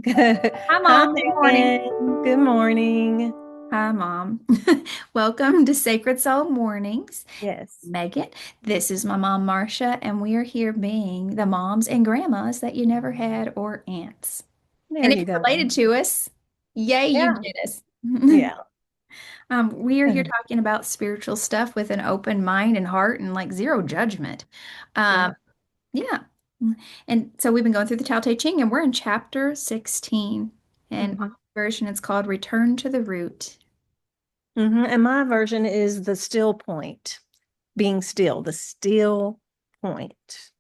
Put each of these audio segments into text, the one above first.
Hi, Hi, Mom. Good morning. Megan. Good morning. Hi, Mom. Welcome to Sacred Soul Mornings. Yes, Megan, this is my mom, Marcia, and we are here being the moms and grandmas that you never had or aunts. there And if you you're go. related to us, yay, you Yeah, get us. yeah. We are here talking about spiritual stuff with an open mind and heart and like zero judgment. Um, Yeah. yeah. And so we've been going through the Tao Te Ching and we're in chapter 16. And on hmm the version, it's called Return to the Root. And my version is the still point, being still, the still point.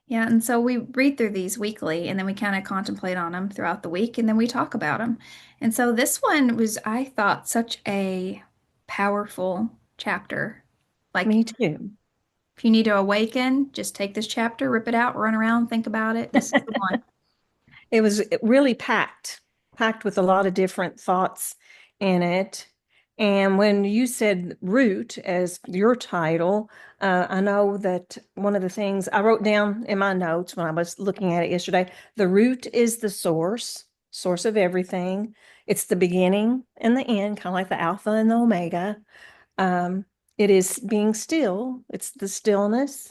Yeah, and so we read through these weekly and then we kind of contemplate on them throughout the week and then we talk about them. And so this one was, I thought, such a powerful chapter. Like, Me too. if you need to awaken, just take this chapter, rip it out, run around, think about it. This is the one. It was really packed with a lot of different thoughts in it. And when you said root as your title, I know that one of the things I wrote down in my notes when I was looking at it yesterday, the root is the source of everything. It's the beginning and the end, kind of like the Alpha and the Omega. Um, it is being still, it's the stillness,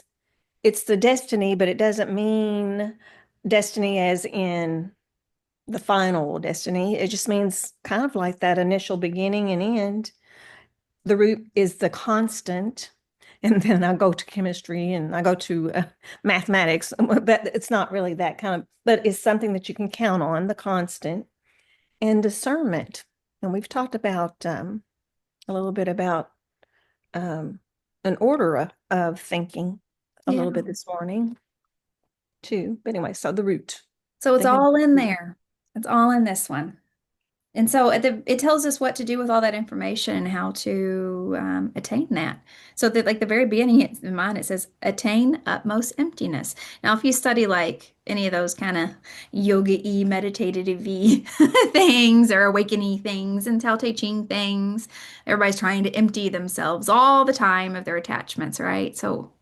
it's the destiny, but it doesn't mean destiny as in the final destiny. It just means kind of like that initial beginning and end. The root is the constant. And then I go to chemistry and I go to mathematics, but it's not really that kind of, but it's something that you can count on, the constant and discernment. And we've talked about a little bit about um, an order of thinking a Yeah. little bit this morning too. But anyway, so the root, So it's thinking. all in there. It's all in this one. And so it tells us what to do with all that information and how to attain that. So that like the very beginning in mine, it says attain utmost emptiness. Now, if you study like any of those kind of yoga-y, meditative-y things or awakening things and Tao Te Ching things, everybody's trying to empty themselves all the time of their attachments, right? So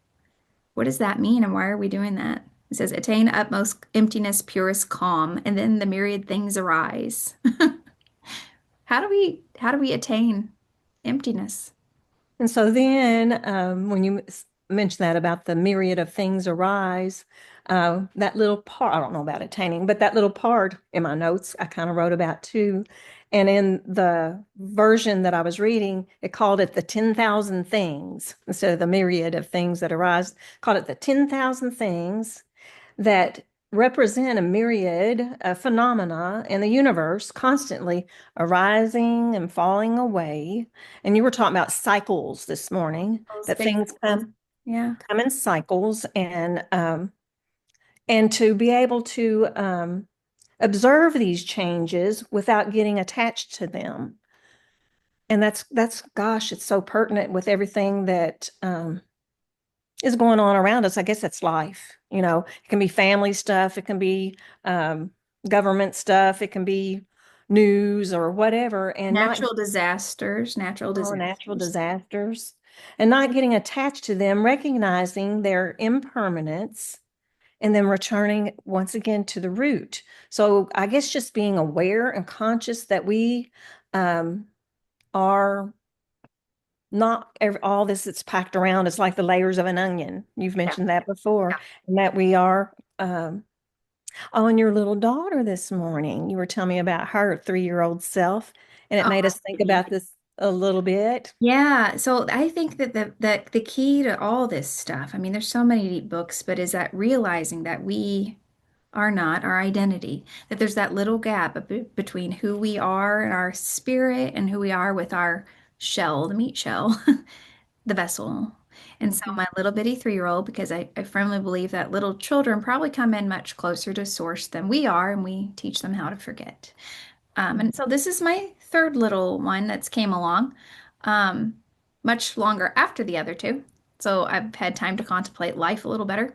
what does that mean and why are we doing that? It says attain utmost emptiness, purest calm, and then the myriad things arise. How do we attain emptiness? And so then, when you mentioned that about the myriad of things arise, that little part, I don't know about attaining, but that little part in my notes, I kind of wrote about too. And in the version that I was reading, it called it the 10,000 things instead of the myriad of things that arise, called it the 10,000 things that represent a myriad of phenomena in the universe constantly arising and falling away. And you were talking about cycles this morning, Those that big things cycles. Yeah. come in cycles, and to be able to observe these changes without getting attached to them. And that's gosh, it's so pertinent with everything that is going on around us. I guess that's life. It can be family stuff, it can be um, government stuff, it can be news or whatever, and not Natural disasters, natural or natural disasters. disasters, and not getting attached to them, recognizing their impermanence, and then returning once again to the root. So I guess just being aware and conscious that we um, are not all this that's packed around is like the layers of an onion. You've Yeah. mentioned that before, Yeah. and that we are. Oh, and your little daughter this morning, you were telling me about her 3-year-old self, and it Oh, made my us think baby. about this a little bit. Yeah, so I think that the key to all this stuff, I mean, there's so many deep books, but is that realizing that we are not our identity, that there's that little gap between who we are and our spirit and who we are with our shell, the meat shell, the vessel. And so Mhm. my little bitty 3-year-old, because I firmly believe that little children probably come in much closer to source than we are, and we teach them how to forget. And so this is my third little one that's came along, um, much longer after the other two. So I've had time to contemplate life a little better.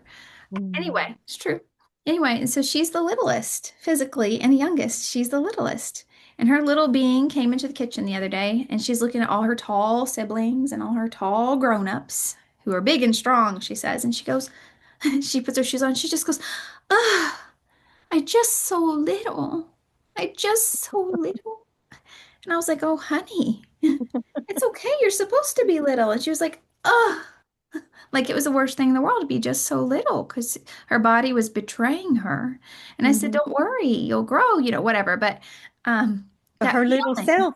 Mhm. Anyway, it's true. Anyway, and so she's the littlest physically and the youngest. She's the littlest. And her little being came into the kitchen the other day and she's looking at all her tall siblings and all her tall grown-ups who are big and strong, she says. And she goes, she puts her shoes on, she just goes, ah. I just so little. I just so little. And I was like, oh, honey, it's okay. You're supposed to be little. And she was like, ugh. Like it was the worst thing in the world to be just so little because her body was betraying her. And I said, Mhm. don't worry, you'll grow, whatever. But um, But that her little feeling, self,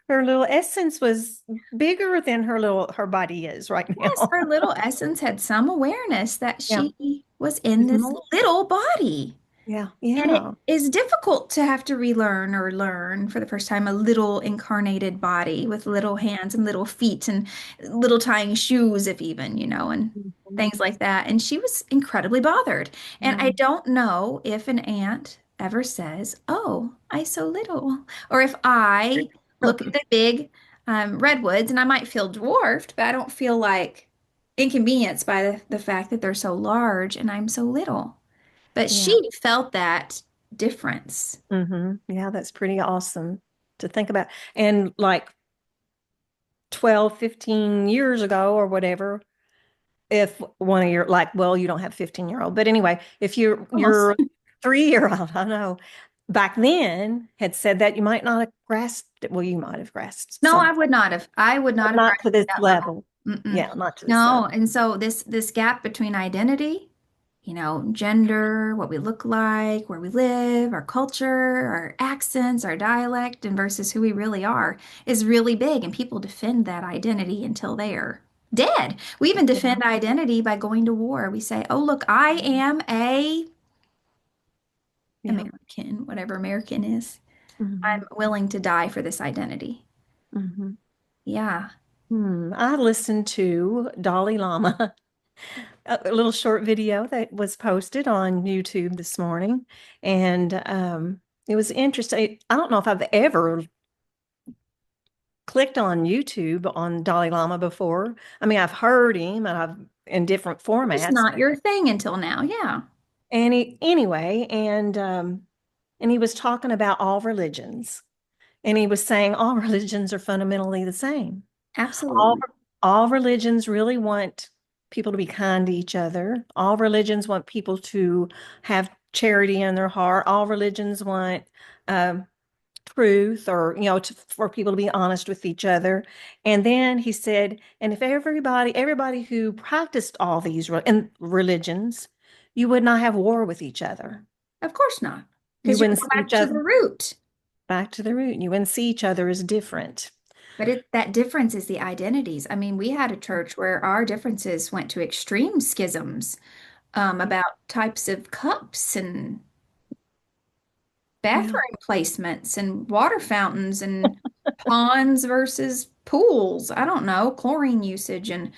her little essence was bigger than her body is right yes, now. her little essence had some awareness that Yeah. she was in She's this more. little body. Yeah. And it Yeah. is difficult to have to relearn or learn for the first time a little incarnated body with little hands and little feet and little tying shoes, if even, and Mhm. things like that. And she was incredibly bothered. And Yeah. I don't know if an ant ever says, "Oh, I so little," or if I look at the big redwoods and I might feel dwarfed, but I don't feel like inconvenienced by the fact that they're so large and I'm so little. But Yeah. she felt that difference. Yeah, that's pretty awesome to think about. And like 12, 15 years ago or whatever, if one of your like, well, you don't have 15-year-old, but anyway, if Almost. your 3-year-old, I know, back then had said that, you might not have grasped it. Well, you might have grasped No, I something, would not have. I would but not have not to grasped this that level. level. Mm-mm. Yeah, not to this No, level. and so this gap between identity, gender, what we look like, where we live, our culture, our accents, our dialect, and versus who we really are is really big. And people defend that identity until they are dead. We even Yeah. defend identity by going to war. We say, "Oh, look, I am a Yeah. American, whatever American is. Hmm. I'm willing to die for this identity." Hmm. Yeah, I listened to Dalai Lama, a little short video that was posted on YouTube this morning, and it was interesting. I don't know if I've ever clicked on YouTube on Dalai Lama before. I mean, I've heard him and I've in different just formats, not your thing until now. Yeah, anyway, and he was talking about all religions, and he was saying all religions are fundamentally the same. All absolutely. all religions really want people to be kind to each other. All religions want people to have charity in their heart. All religions want um, truth, or for people to be honest with each other. And then he said, and if everybody who practiced all these religions, you would not have war with each other. Of course not. You Because you wouldn't go see back each to other the root. back to the root. You wouldn't see each other as different. But that difference is the identities. I mean, we had a church where our differences went to extreme schisms about types of cups and Yeah. bathroom placements and water fountains and ponds versus pools. I don't know, chlorine usage. And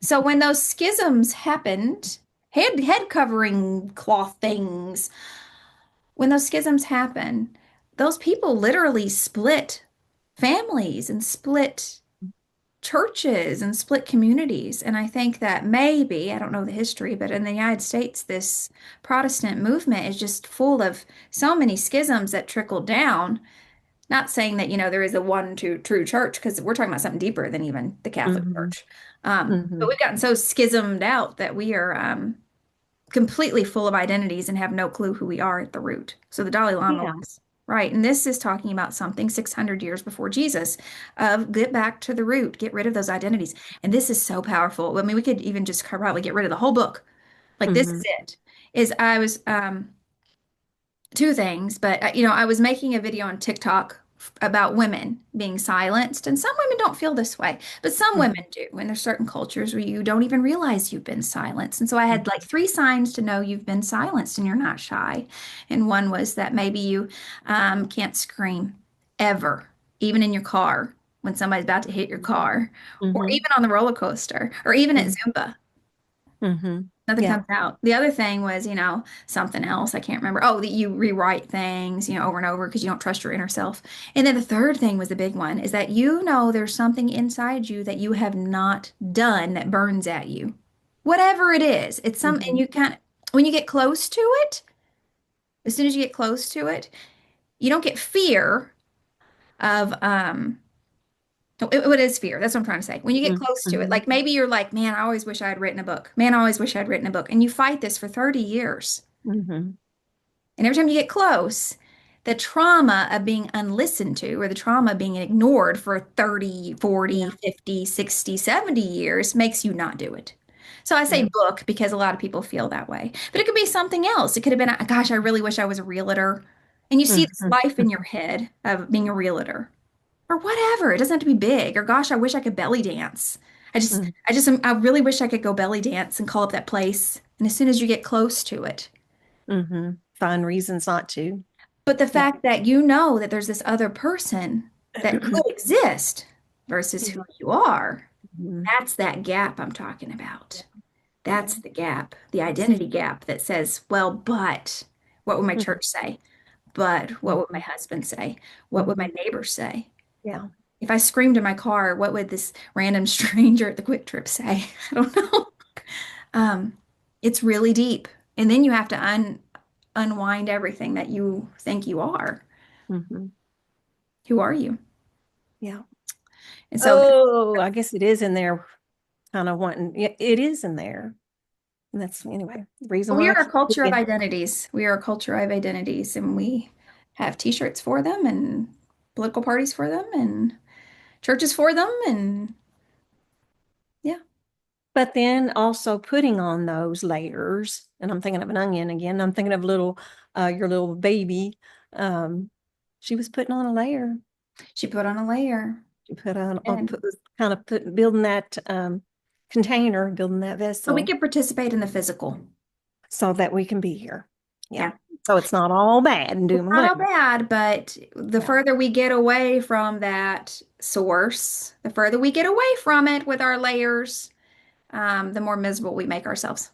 so when those schisms happened, head covering cloth things, when those schisms happen, those people literally split families and split churches and split communities. And I think that maybe, I don't know the history, but in the United States, this Protestant movement is just full of so many schisms that trickle down. Not saying that, there is a one true church, because we're talking about something deeper than even the Catholic Hmm. Church. But Hmm. we've gotten so schismed out that we are completely full of identities and have no clue who we are at the root. So the Dalai Lama Yeah. was right. And this is talking about something 600 years before Jesus of get back to the root, get rid of those identities. And this is so powerful. I mean, we could even just probably get rid of the whole book. Like this is Hmm. it. Is I was two things, but I was making a video on TikTok about women being silenced, and some women don't feel this way, but some women do. And there's certain cultures where you don't even realize you've been silenced. And so I had like three signs to know you've been silenced and you're not shy. And one was that maybe you can't scream ever, even in your car when somebody's about to hit your car, or Hmm. even on the roller coaster, or even at Zumba. Hmm. Nothing Yeah. comes out. The other thing was, something else. I can't remember. Oh, that you rewrite things, over and over because you don't trust your inner self. And then the third thing was the big one is that there's something inside you that you have not done that burns at you. Whatever it is, and Hmm. you kind of, when you get close to it, as soon as you get close to it, you don't get fear of, what is fear? That's what I'm trying to say. When you get close to it, Hmm. like maybe you're like, man, I always wish I had written a book. Man, I always wish I'd written a book. And you fight this for 30 years. Hmm. And every time you get close, the trauma of being unlistened to or the trauma of being ignored for 30, 40, Yeah. 50, 60, 70 years makes you not do it. So I say Yeah. book because a lot of people feel that way. But it could be something else. It could have been, gosh, I really wish I was a realtor. And you see this Mhm. life in your head of being a realtor or whatever. It doesn't have to be big. Or gosh, I wish I could belly dance. Mhm. I really wish I could go belly dance and call up that place. And as soon as you get close to it, Mhm. Find reasons not to. but the Yeah. fact that you know that there's this other person that could exist versus who Yeah. you are, Mhm. that's that gap I'm talking about. Yeah. That's the gap, the identity gap that says, well, but what would my church say? But what would my Mhm. husband say? What would my Mhm. neighbors say? Yeah. If I screamed in my car, what would this random stranger at the Quick Trip say? I don't know. Um, it's really deep. And then you have to unwind everything that you think you are. Mhm. Who are you? Yeah. And so Oh, I guess it is in there, kind of wanting, yeah, it is in there. And that's anyway, the reason we why I are a keep culture of looking. identities. We are a culture of identities, and we have t-shirts for them and political parties for them and churches for them. And yeah, But then also putting on those layers, and I'm thinking of an onion again. I'm thinking of your little baby. Um, she was putting on a layer. she put on a layer. She put on And put kind of put building that container, building that so we vessel, can participate in the physical. so that we can be here. Yeah. Yeah. So it's not all bad and It's doom and not all gloom. bad, but the Yeah. further we get away from that source, the further we get away from it with our layers, the more miserable we make ourselves.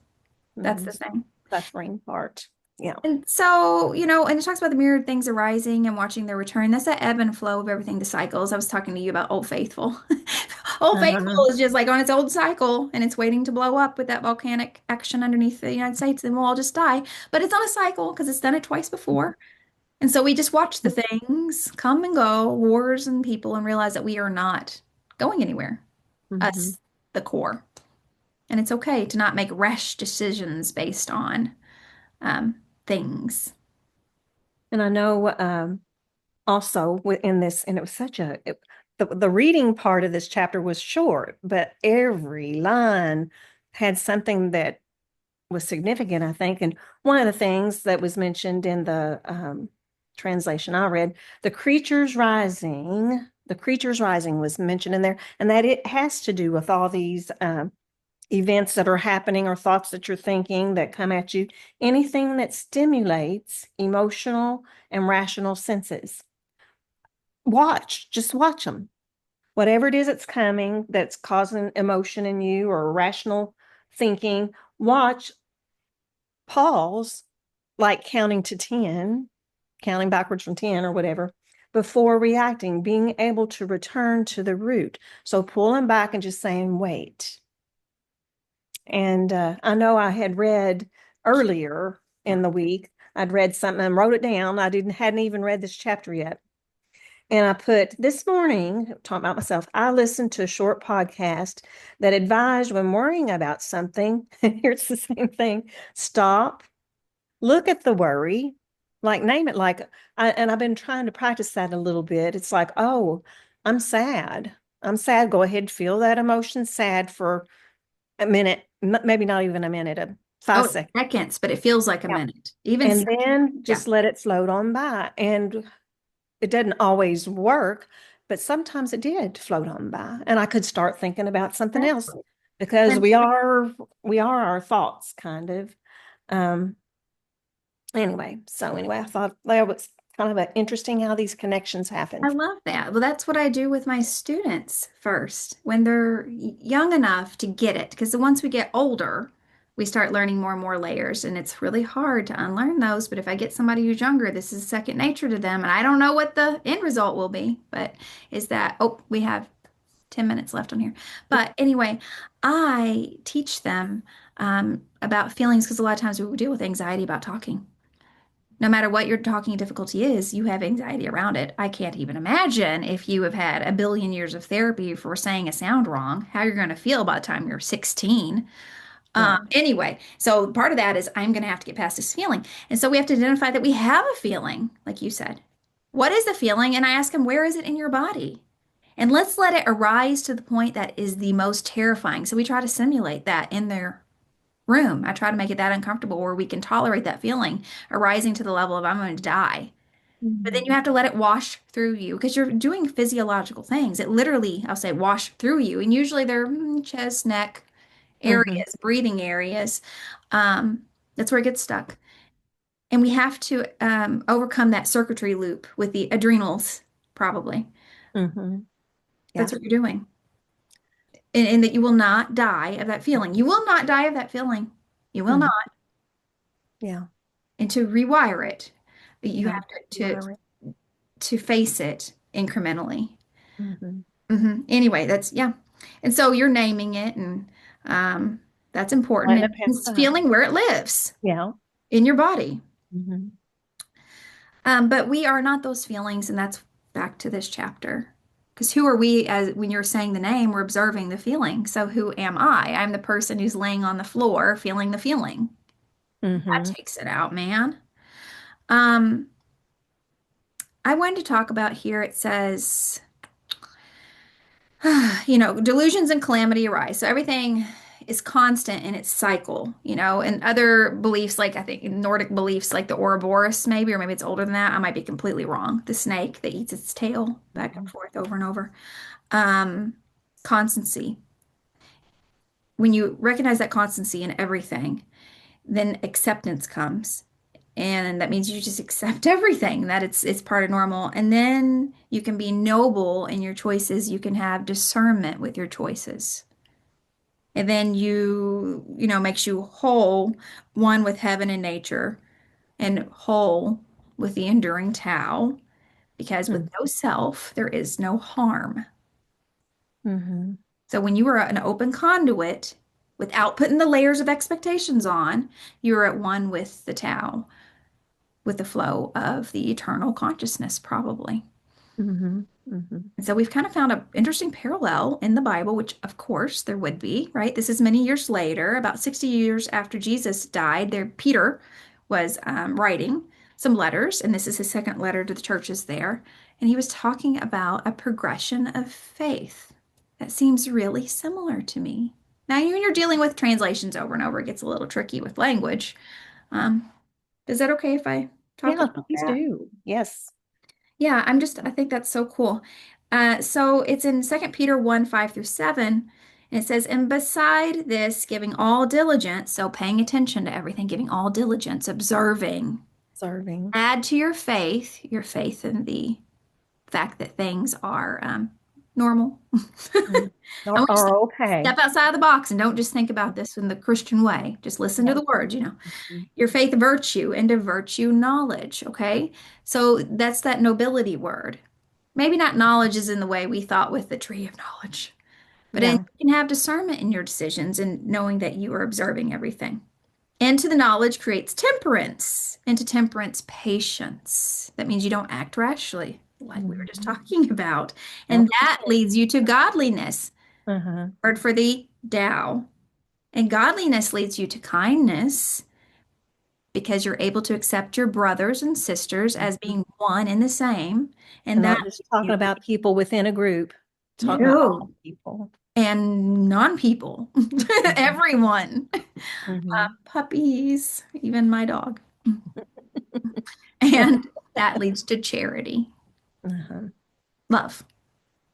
That's Hmm. the thing. Suffering part. Yeah. And so, and it talks about the mirrored things arising and watching their return. That's that ebb and flow of everything, the cycles. I was talking to you about Old Faithful. Old Uh-huh. Faithful is just like on its old cycle and it's waiting to blow up with that volcanic action underneath the United States, and we'll all just die. But it's on a cycle because it's done it twice before. And so we just watch the things come and go, wars and people, and realize that we are not going anywhere, Hmm. us, the core. And it's okay to not make rash decisions based on things. And I know also within this, and it was the reading part of this chapter was short, but every line had something that was significant, I think. And one of the things that was mentioned in the translation I read, the creatures rising was mentioned in there, and that it has to do with all these events that are happening or thoughts that you're thinking that come at you, anything that stimulates emotional and rational senses. Just watch them. Whatever it is that's coming that's causing emotion in you or rational thinking, watch, pause, like counting to 10, counting backwards from 10 or whatever, before reacting, being able to return to the root. So pulling back and just saying, wait. And I know I had read earlier Yeah. in the week, I'd read something and wrote it down. Hadn't even read this chapter yet. And I put this morning, talking about myself, I listened to a short podcast that advised when worrying about something, here's the same thing, stop, look at the worry, like name it and I've been trying to practice that a little bit. It's like, oh, I'm sad. I'm sad. Go ahead, feel that emotion, sad for a minute, maybe not even a minute, 5 seconds. Seconds, but it feels like a Yeah. minute. Even And seconds. then Yeah. just let it float on by. And it doesn't always work, but sometimes it did float on by. And I could start thinking about something else Exactly. because And we are our thoughts, kind of. Um, anyway, I thought that was kind of interesting how these connections I happened. love that. Well, that's what I do with my students first when they're young enough to get it. Because once we get older, we start learning more and more layers, and it's really hard to unlearn those. But if I get somebody who's younger, this is second nature to them. And I don't know what the end result will be, but is that, oh, we have 10 minutes left on here. But anyway, I teach them about feelings because a lot of times we deal with anxiety about talking. No matter what your talking difficulty is, you have anxiety around it. I can't even imagine if you have had a billion years of therapy for saying a sound wrong, how you're going to feel by the time you're 16. Yeah. Anyway, so part of that is I'm going to have to get past this feeling. And so we have to identify that we have a feeling, like you said. What is the feeling? And I ask him, where is it in your body? And let's let it arise to the point that is the most terrifying. So we try to simulate that in their room. I try to make it that uncomfortable where we can tolerate that feeling arising to the level of I'm going to die. But then you Mhm. have to let it wash through you because you're doing physiological things. It literally, I'll say, wash through you. And usually they're chest, neck Mhm. areas, breathing areas. Um, that's where it gets stuck. And we have to overcome that circuitry loop with the adrenals, probably. Mhm. That's Yeah. what you're doing. And that you will not die of that feeling. You will not die of that feeling. You will Mhm. not. Yeah. And to rewire it, you Yeah. have Wire it. to face it incrementally. Mhm. Anyway, that's yeah. And so you're naming it, and that's important. Letting And it pass it's by. feeling where it lives Yeah. in your body. Mhm. But we are not those feelings, and that's back to this chapter. Because who are we as when you're saying the name, we're observing the feeling. So who am I? I'm the person who's laying on the floor feeling the feeling. That Mhm. takes it out, man. Um, I wanted to talk about here, it says, delusions and calamity arise. So everything is constant in its cycle, and other beliefs, like I think Nordic beliefs, like the Ouroboros, maybe, or maybe it's older than that. I might be completely wrong. The snake that eats its tail back and Mhm. forth over and over. Um, Constancy. When you recognize that constancy in everything, then acceptance comes. And that means you just accept everything, that it's part of normal. And then you can be noble in your choices. You can have discernment with your choices. And then makes you whole, one with heaven and nature, and whole with the enduring Tao, because with Mhm. no self, there is no harm. Mhm. So when you are an open conduit, without putting the layers of expectations on, you're at one with the Tao, with the flow of the eternal consciousness, probably. Mhm. Mhm. And so we've kind of found an interesting parallel in the Bible, which of course there would be, right? This is many years later, about 60 years after Jesus died. There, Peter was writing some letters, and this is his second letter to the churches there. And he was talking about a progression of faith that seems really similar to me. Now, when you're dealing with translations over and over, it gets a little tricky with language. Um, is that okay if I talk Yeah, about please that? do. Yes. Yeah, I think that's so cool. So it's in Second Peter 1, 5 through 7. And it says, and beside this, giving all diligence, so paying attention to everything, giving all diligence, observing, Serving. add to your faith in the fact that things are normal. Mhm. I want you to Are okay. step outside of the box and don't just think about this in the Christian way. Just listen to Yeah. the words. Mhm. Your faith virtue, into virtue knowledge, okay? So that's that nobility word. Maybe not knowledge is in the way we thought with the tree of knowledge, but then Yeah. you can have discernment in your decisions and knowing that you are observing everything. Into the knowledge creates temperance, into temperance, patience. That means you don't act rashly, like we were just Mhm. talking about. And that Self-control. leads you to godliness, Uh-huh. word for the Tao. And godliness leads you to kindness because you're able to accept your brothers and sisters as Mhm. being one and the same. And And that not just leads talking you about people within a group, talking about all no, people. and non-people, Mhm. everyone, Mhm. puppies, even my dog. And that leads to charity, Uh-huh. love.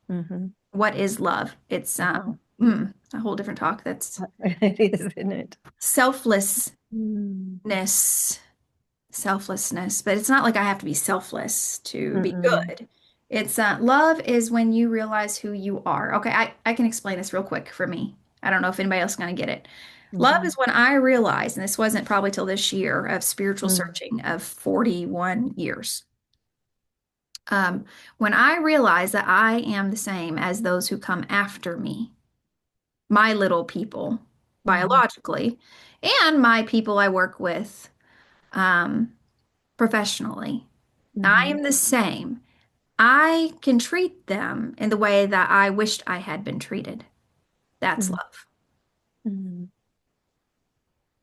Mhm. What is love? It's Wow. a whole different talk. That's It is, isn't it? selflessness, Mm. selflessness, but it's not like I have to be selfless to be Mm-mm. good. It's love is when you realize who you are. Okay, I can explain this real quick for me. I don't know if anybody else is going to get it. Love Mhm. is when I realized, and this wasn't probably till this year of spiritual Mm. searching of 41 years. When I realized that I am the same as those who come after me, my little people, Mhm. biologically, and my people I work with um, professionally. I Mhm. am the same. I can treat them in the way that I wished I had been treated. That's Mhm. love. Mhm.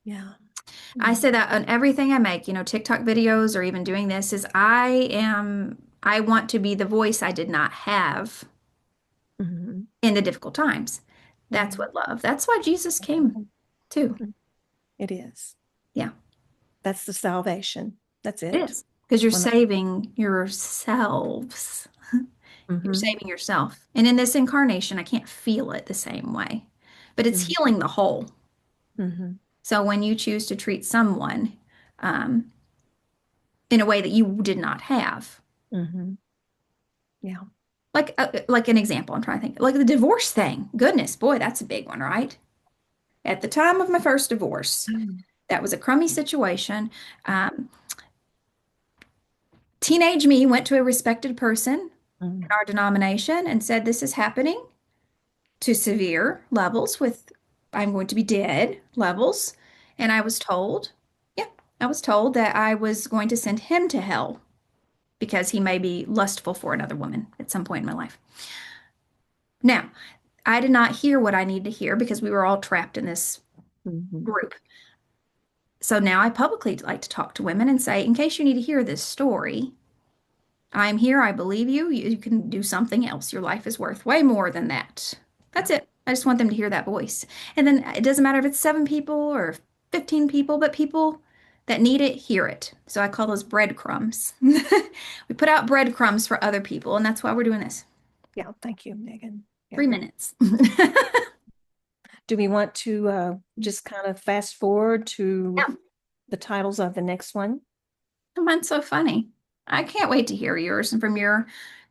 Yeah. I Yeah. say that on everything I make, TikTok videos or even doing this is I want to be the voice I did not have Hmm. in the difficult times. That's Hmm. what love. That's why Jesus came too. It is. Yeah, That's the salvation. That's it it. is. Because you're When the, saving yourselves. You're hmm. saving yourself. And in this incarnation, I can't feel it the same way, but it's Hmm. healing the whole. Hmm. So when you choose to treat someone um, in a way that you did not have, Hmm. Yeah. like an example, I'm trying to think, like the divorce thing. Goodness, boy, that's a big one, right? At the time of my first divorce, Mm. that was a crummy situation. Um, Teenage me went to a respected person in Mm. our denomination and said, "This is happening to severe levels with I'm going to be dead levels." And I was told, yeah, I was told that I was going to send him to hell because he may be lustful for another woman at some point in my life. Now, I did not hear what I needed to hear because we were all trapped in this Mhm. group. So now I publicly like to talk to women and say, in case you need to hear this story, I'm here. I believe you. You can do something else. Your life is worth way more than that. That's Yeah. it. I just want them to hear that voice. And then it doesn't matter if it's 7 people or 15 people, but people that need it hear it. So I call those breadcrumbs. We put out breadcrumbs for other people, and that's why we're doing this. Yeah. Thank you, Megan. Yeah. 3 minutes. Do we want to just kind of fast forward to Yeah, the titles of the next one? mine's so funny. I can't wait to hear yours and from your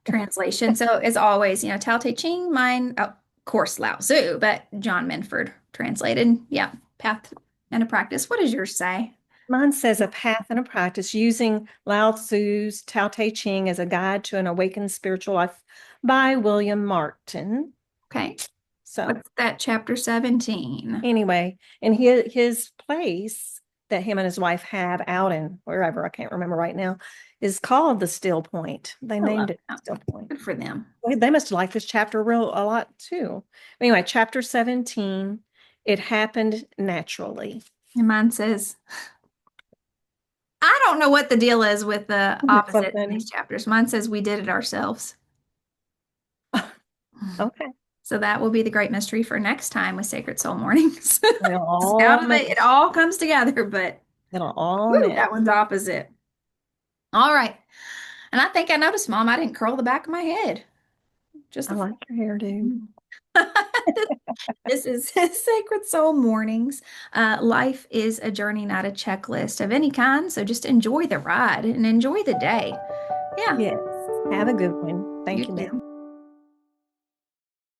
translation. So as always, Tao Te Ching, mine, of course, Lao Tzu, but John Minford translated. Yeah, path and a practice. What does yours say? Mine says a path and a practice using Lao Tzu's Tao Te Ching as a guide to an awakened spiritual life by William Martin. Okay. So What's that, chapter 17? anyway, and his place that him and his wife have out in wherever, I can't remember right now, is called the Still Point. They I love named it that. Still Point. Good for them. Well, they must have liked this chapter real a lot too. Anyway, chapter 17, it happened naturally. And mine says, I don't know what the deal is with the That's so opposite in funny. these chapters. Mine says we did it ourselves. Okay. So that will be the great mystery for next time with Sacred Soul Mornings. It'll How all do they, it mesh. all comes together, but It'll all woo, mesh. that one's opposite. All right. And I think I noticed, Mom, I didn't curl the back of my head, just I the like front. your hairdo. This is Sacred Soul Mornings. Life is a journey, not a checklist of any kind. So just enjoy the ride and enjoy the day. Yeah, Yes. Have a good one. you Thank you, Meg. too.